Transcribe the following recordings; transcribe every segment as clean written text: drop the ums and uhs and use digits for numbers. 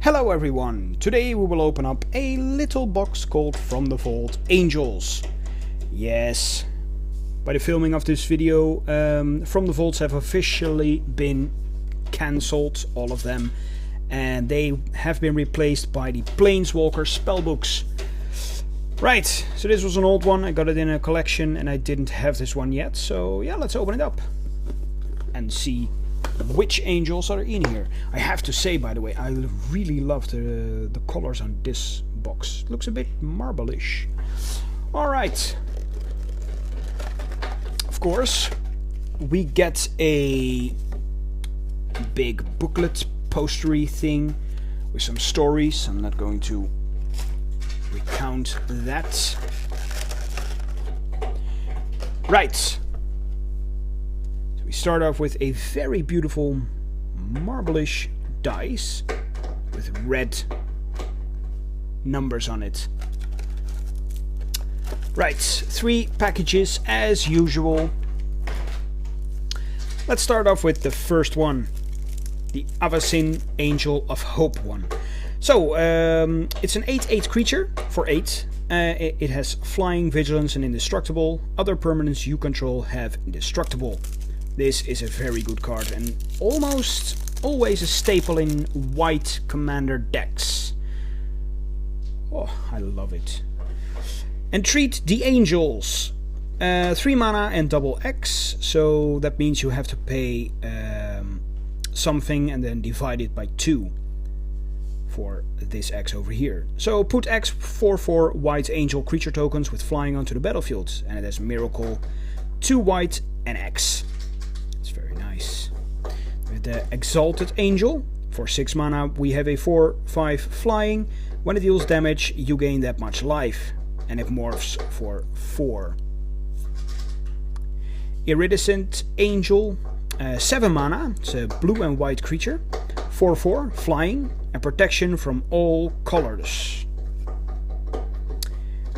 Hello everyone! Today we will open up a little box called From the Vault Angels. Yes, by the filming of this video, From the Vaults have officially been cancelled, all of them, and they have been replaced by the Planeswalker spellbooks. Right, so this was an old one, I got it in a collection and I didn't have this one yet, so yeah, let's open it up and see which angels are in here. I have to say, by the way, I really love the colors on this box. Looks a bit marble-ish. Alright. Of course, we get a big booklet postery thing with some stories. I'm not going to recount that. Right. We start off with a very beautiful marble-ish dice with red numbers on it. Right, 3 packages as usual. Let's start off with the first one, the Avacyn Angel of Hope one. So, it's an 8/8 creature for 8. It has flying, vigilance and indestructible. Other permanents you control have indestructible. This is a very good card and almost always a staple in white commander decks. Oh, I love it. Entreat the Angels. 3 mana and double X, so that means you have to pay something and then divide it by 2 for this X over here. So put X 4/4 white angel creature tokens with flying onto the battlefield, and it has Miracle, 2 white and X. Nice. With the Exalted Angel, for 6 mana we have a 4/5 flying. When it deals damage you gain that much life, and it morphs for 4. Iridescent Angel, 7 mana, it's a blue and white creature, 4/4 flying and protection from all colors.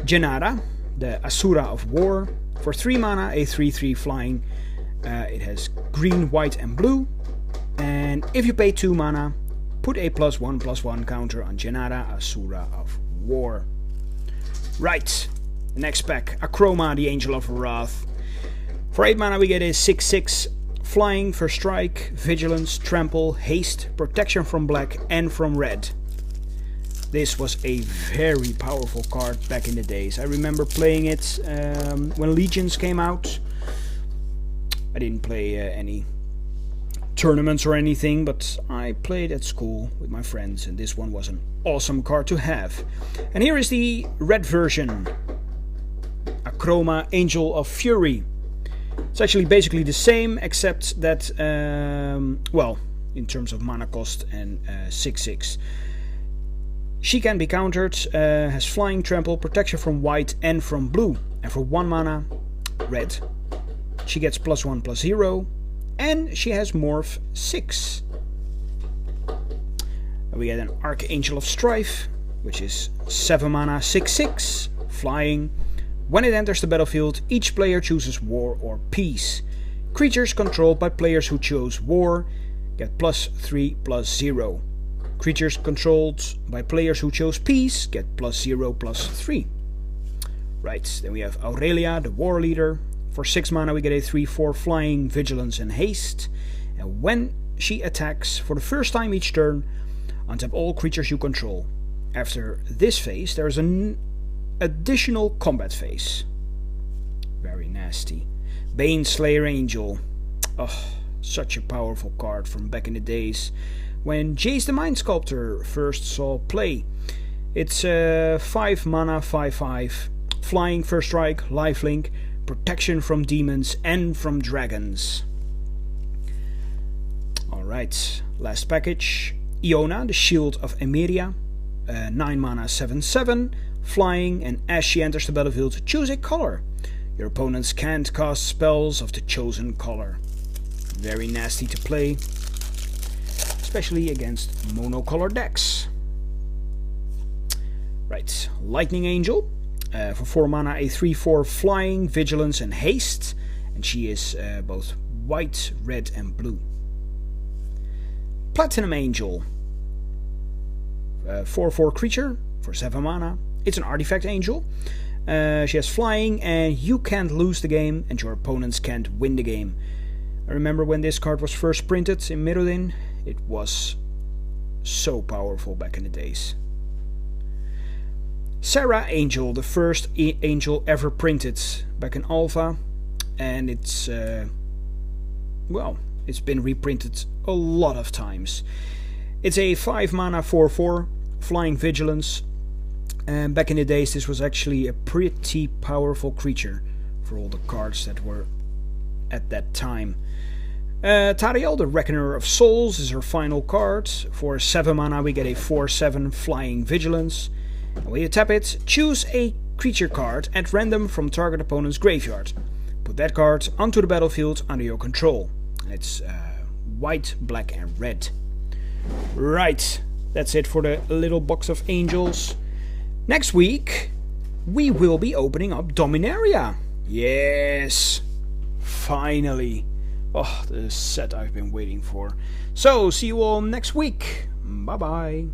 Janada, the Asura of War, for 3 mana, a 3/3 flying. It has green, white and blue, and if you pay 2 mana, put a +1/+1 counter on Janada, Asura of War. Right, next pack, Akroma, the Angel of Wrath. For 8 mana we get a 6/6 flying for strike, vigilance, trample, haste, protection from black and from red. This was a very powerful card back in the days. I remember playing it when Legions came out. I didn't play any tournaments or anything, but I played at school with my friends, and this one was an awesome card to have. And here is the red version, Akroma, Angel of Fury. It's actually basically the same, except that, well, in terms of mana cost and 6/6. She can be countered, has flying, trample, protection from white and from blue, and for 1 mana, red. She gets +1/+0, and she has Morph 6. We get an Archangel of Strife, which is 7 mana, 6/6, flying. When it enters the battlefield, each player chooses War or Peace. Creatures controlled by players who chose War get +3/+0. Creatures controlled by players who chose Peace get +0/+3. Right, then we have Aurelia, the War Leader. For 6 mana we get a 3/4 flying, vigilance and haste, and when she attacks for the first time each turn, untap all creatures you control. After this phase there is an additional combat phase. Very nasty. Baneslayer Angel. Oh, such a powerful card from back in the days when Jace the Mind Sculptor first saw play. It's 5 mana, 5/5 flying, first strike, lifelink, protection from demons and from dragons. Alright, last package. Iona, the Shield of Emeria, 9 mana, 7/7, flying, and as she enters the battlefield, choose a color. Your opponents can't cast spells of the chosen color. Very nasty to play, especially against monocolor decks. Right, Lightning Angel. For 4 mana, a 3/4 flying, vigilance and haste, and she is both white, red and blue. Platinum Angel. 4/4 creature for 7 mana. It's an artifact angel. She has flying, and you can't lose the game, and your opponents can't win the game. I remember when this card was first printed in Mirrodin. It was so powerful back in the days. Sarah Angel, the first angel ever printed back in Alpha, and it's it's been reprinted a lot of times. It's a 5 mana 4/4 flying vigilance, and back in the days this was actually a pretty powerful creature for all the cards that were at that time. Tariel, the Reckoner of Souls, is her final card. For 7 mana we get a 4/7 flying vigilance. And when you tap it, choose a creature card at random from target opponent's graveyard. Put that card onto the battlefield under your control. And it's white, black and red. Right, that's it for the little box of angels. Next week we will be opening up Dominaria. Yes, finally. Oh, the set I've been waiting for. So, see you all next week. Bye bye.